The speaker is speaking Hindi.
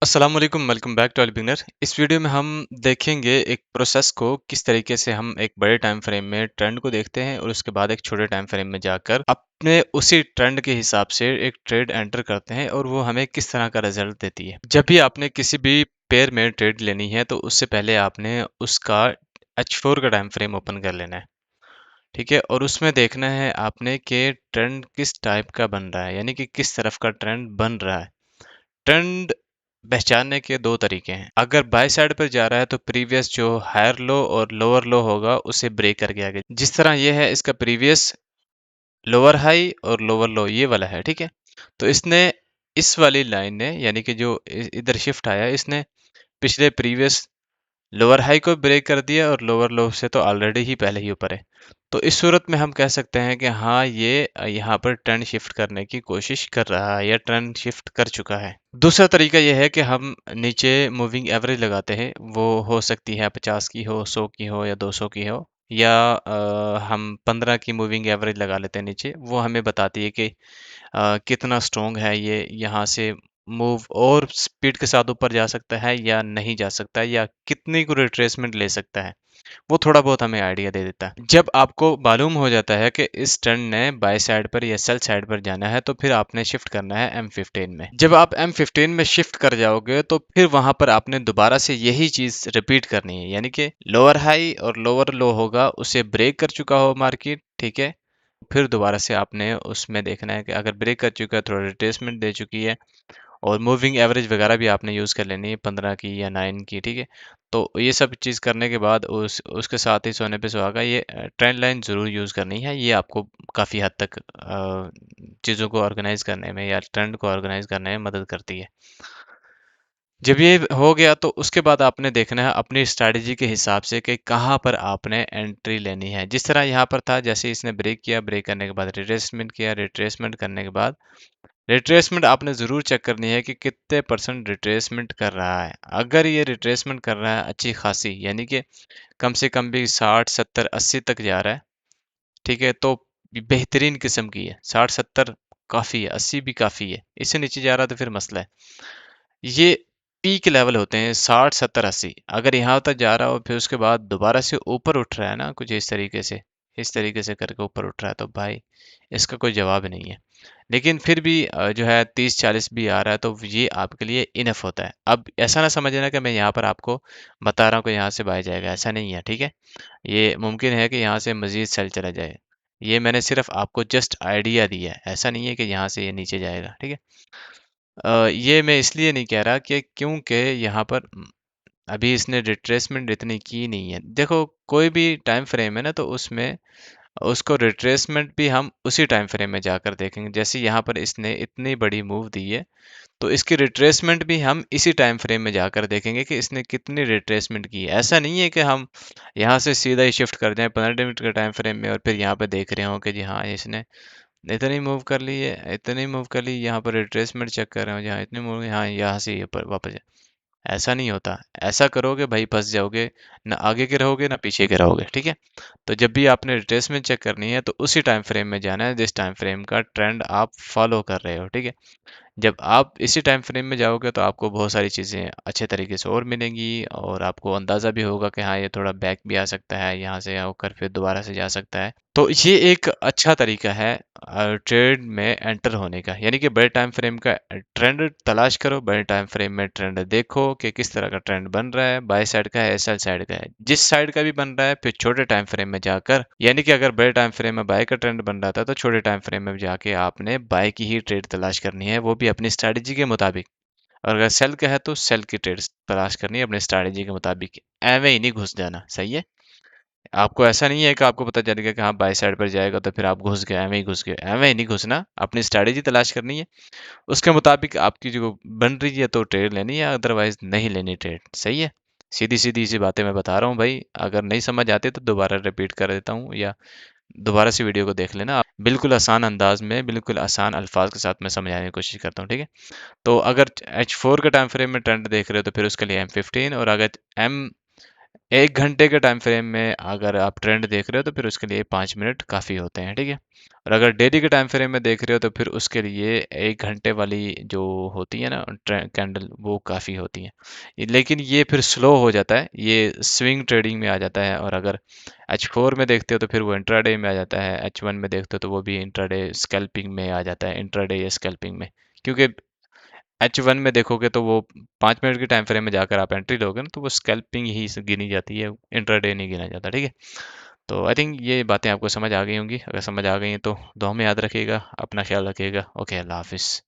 अस्सलाम वालेकुम, वेलकम बैक टू बिगिनर। इस वीडियो में हम देखेंगे एक प्रोसेस को किस तरीके से हम एक बड़े टाइम फ्रेम में ट्रेंड को देखते हैं और उसके बाद एक छोटे टाइम फ्रेम में जाकर अपने उसी ट्रेंड के हिसाब से एक ट्रेड एंटर करते हैं और वो हमें किस तरह का रिजल्ट देती है। जब भी आपने किसी भी पेयर में ट्रेड लेनी है तो उससे पहले आपने उसका H4 का टाइम फ्रेम ओपन कर लेना है। ठीक है, और उसमें देखना है आपने कि ट्रेंड किस टाइप का बन रहा है, यानी कि किस तरफ का ट्रेंड बन रहा है। ट्रेंड पहचानने के दो तरीके हैं। अगर बाय साइड पर जा रहा है तो प्रीवियस जो हायर लो और लोअर लो होगा उसे ब्रेक करके आगे, जिस तरह ये है इसका प्रीवियस लोअर हाई और लोअर लो ये वाला है। ठीक है, तो इसने इस वाली लाइन ने यानी कि जो इधर शिफ्ट आया इसने पिछले प्रीवियस लोअर हाई को ब्रेक कर दिया और लोअर लो से तो ऑलरेडी ही पहले ही ऊपर है। तो इस सूरत में हम कह सकते हैं कि हाँ ये यहाँ पर ट्रेंड शिफ्ट करने की कोशिश कर रहा है या ट्रेंड शिफ्ट कर चुका है। दूसरा तरीका यह है कि हम नीचे मूविंग एवरेज लगाते हैं, वो हो सकती है 50 की हो, 100 की हो या 200 की हो, या हम 15 की मूविंग एवरेज लगा लेते हैं नीचे। वो हमें बताती है कि कितना स्ट्रॉन्ग है ये, यहाँ से मूव और स्पीड के साथ ऊपर जा सकता है या नहीं जा सकता है, या कितनी को रिट्रेसमेंट ले सकता है। वो थोड़ा बहुत हमें आइडिया दे देता है। जब आपको मालूम हो जाता है कि इस ट्रेंड ने बाय साइड पर या सेल साइड पर जाना है तो फिर आपने शिफ्ट करना है M15 में। जब आप M15 में शिफ्ट कर जाओगे तो फिर वहां पर आपने दोबारा से यही चीज रिपीट करनी है, यानी कि लोअर हाई और लोअर लो होगा, उसे ब्रेक कर चुका हो मार्केट। ठीक है, फिर दोबारा से आपने उसमें देखना है कि अगर ब्रेक कर चुका है, थोड़ा रिट्रेसमेंट दे चुकी है, और मूविंग एवरेज वगैरह भी आपने यूज़ कर लेनी है 15 की या 9 की। ठीक है, तो ये सब चीज़ करने के बाद उसके साथ ही सोने पे सुहागा, ये ट्रेंड लाइन ज़रूर यूज़ करनी है। ये आपको काफ़ी हद तक चीज़ों को ऑर्गेनाइज करने में या ट्रेंड को ऑर्गेनाइज करने में मदद करती है। जब ये हो गया तो उसके बाद आपने देखना है अपनी स्ट्रैटेजी के हिसाब से कि कहाँ पर आपने एंट्री लेनी है। जिस तरह यहाँ पर था, जैसे इसने ब्रेक किया, ब्रेक करने के बाद रिट्रेसमेंट किया, रिट्रेसमेंट करने के बाद रिट्रेसमेंट आपने ज़रूर चेक करनी है कि कितने परसेंट रिट्रेसमेंट कर रहा है। अगर ये रिट्रेसमेंट कर रहा है अच्छी खासी, यानी कि कम से कम भी 60 70 80 तक जा रहा है, ठीक है, तो बेहतरीन किस्म की है। 60 70 काफ़ी है, 80 भी काफ़ी है। इससे नीचे जा रहा है तो फिर मसला है। ये पीक लेवल होते हैं 60 70 80। अगर यहाँ तक जा रहा हो फिर उसके बाद दोबारा से ऊपर उठ रहा है ना, कुछ इस तरीके से करके ऊपर उठ रहा है, तो भाई इसका कोई जवाब नहीं है। लेकिन फिर भी जो है 30-40 भी आ रहा है तो ये आपके लिए इनफ होता है। अब ऐसा ना समझना कि मैं यहाँ पर आपको बता रहा हूँ कि यहाँ से बाय जाएगा, ऐसा नहीं है। ठीक है, ये मुमकिन है कि यहाँ से मजीद सेल चला जाए। ये मैंने सिर्फ आपको जस्ट आइडिया दिया है, ऐसा नहीं है कि यहाँ से ये नीचे जाएगा। ठीक है, ये मैं इसलिए नहीं कह रहा कि क्योंकि यहाँ पर अभी इसने रिट्रेसमेंट इतनी की नहीं है। देखो, कोई भी टाइम फ्रेम है ना तो उसमें उसको रिट्रेसमेंट भी हम उसी टाइम फ्रेम में जाकर देखेंगे। जैसे यहाँ पर इसने इतनी बड़ी मूव दी है तो इसकी रिट्रेसमेंट भी हम इसी टाइम फ्रेम में जाकर देखेंगे कि इसने कितनी रिट्रेसमेंट की है। ऐसा नहीं है कि हम यहाँ से सीधा ही शिफ्ट कर जाएं 15 मिनट के टाइम फ्रेम में और फिर यहाँ पे देख रहे हो कि जी हाँ इसने इतनी मूव कर ली है, इतनी मूव कर ली, यहाँ पर रिट्रेसमेंट चेक कर रहे हो जहाँ इतनी मूव, यहाँ यहाँ से ऊपर वापस ऐसा नहीं होता। ऐसा करोगे भाई फंस जाओगे, ना आगे के रहोगे ना पीछे के रहोगे। ठीक है, तो जब भी आपने रिट्रेसमेंट चेक करनी है तो उसी टाइम फ्रेम में जाना है जिस टाइम फ्रेम का ट्रेंड आप फॉलो कर रहे हो। ठीक है, जब आप इसी टाइम फ्रेम में जाओगे तो आपको बहुत सारी चीज़ें अच्छे तरीके से और मिलेंगी और आपको अंदाज़ा भी होगा कि हाँ ये थोड़ा बैक भी आ सकता है, यहाँ से होकर फिर दोबारा से जा सकता है। तो ये एक अच्छा तरीका है ट्रेड में एंटर होने का, यानी कि बड़े टाइम फ्रेम का ट्रेंड तलाश करो, बड़े टाइम फ्रेम में ट्रेंड देखो कि किस तरह का ट्रेंड बन रहा है, बाय साइड का है सेल साइड का है। जिस साइड का भी बन रहा है फिर छोटे टाइम फ्रेम में जाकर, यानी कि अगर बड़े टाइम फ्रेम में बाय का ट्रेंड बन रहा था तो छोटे टाइम फ्रेम में जाके आपने बाय की ही ट्रेड तलाश करनी है, वो भी अपनी स्ट्रैटेजी के मुताबिक। और अगर सेल का है तो सेल की ट्रेड तलाश करनी है अपनी स्ट्रैटेजी के मुताबिक। एवं ही नहीं घुस जाना, सही है। आपको ऐसा नहीं है कि आपको पता चल गया कि हाँ बाय साइड पर जाएगा तो फिर आप घुस गए, एवं ही घुस गए, एवं ही नहीं घुसना। अपनी स्ट्रैटेजी तलाश करनी है, उसके मुताबिक आपकी जो बन रही है तो ट्रेड लेनी है, अदरवाइज नहीं लेनी ट्रेड। सही है, सीधी सीधी सी बातें मैं बता रहा हूँ भाई। अगर नहीं समझ आती तो दोबारा रिपीट कर देता हूँ या दोबारा से वीडियो को देख लेना आप। बिल्कुल आसान अंदाज में, बिल्कुल आसान अल्फाज के साथ मैं समझाने की कोशिश करता हूँ। ठीक है, तो अगर H4 के टाइम फ्रेम में ट्रेंड देख रहे हो तो फिर उसके लिए M15, और अगर 1 घंटे के टाइम फ्रेम में अगर आप ट्रेंड देख रहे हो तो फिर उसके लिए 5 मिनट काफ़ी होते हैं, ठीक है? और अगर डेली के टाइम फ्रेम में देख रहे हो तो फिर उसके लिए 1 घंटे वाली जो होती है ना कैंडल, वो काफ़ी होती है। लेकिन ये फिर स्लो हो जाता है, ये स्विंग ट्रेडिंग में आ जाता है। और अगर H4 में देखते हो तो फिर वो इंट्राडे में आ जाता है, H1 में देखते हो तो वो भी इंट्राडे स्कैल्पिंग में आ जाता है, इंट्राडे या स्कैल्पिंग में। क्योंकि H1 में देखोगे तो वो 5 मिनट के टाइम फ्रेम में जाकर आप एंट्री लोगे ना तो वो स्कैल्पिंग ही गिनी जाती है, इंट्राडे नहीं गिना जाता, ठीक है? तो आई थिंक ये बातें आपको समझ आ गई होंगी। अगर समझ आ गई हैं तो दुआ में याद रखिएगा, अपना ख्याल रखिएगा। ओके, अल्लाह हाफिज़।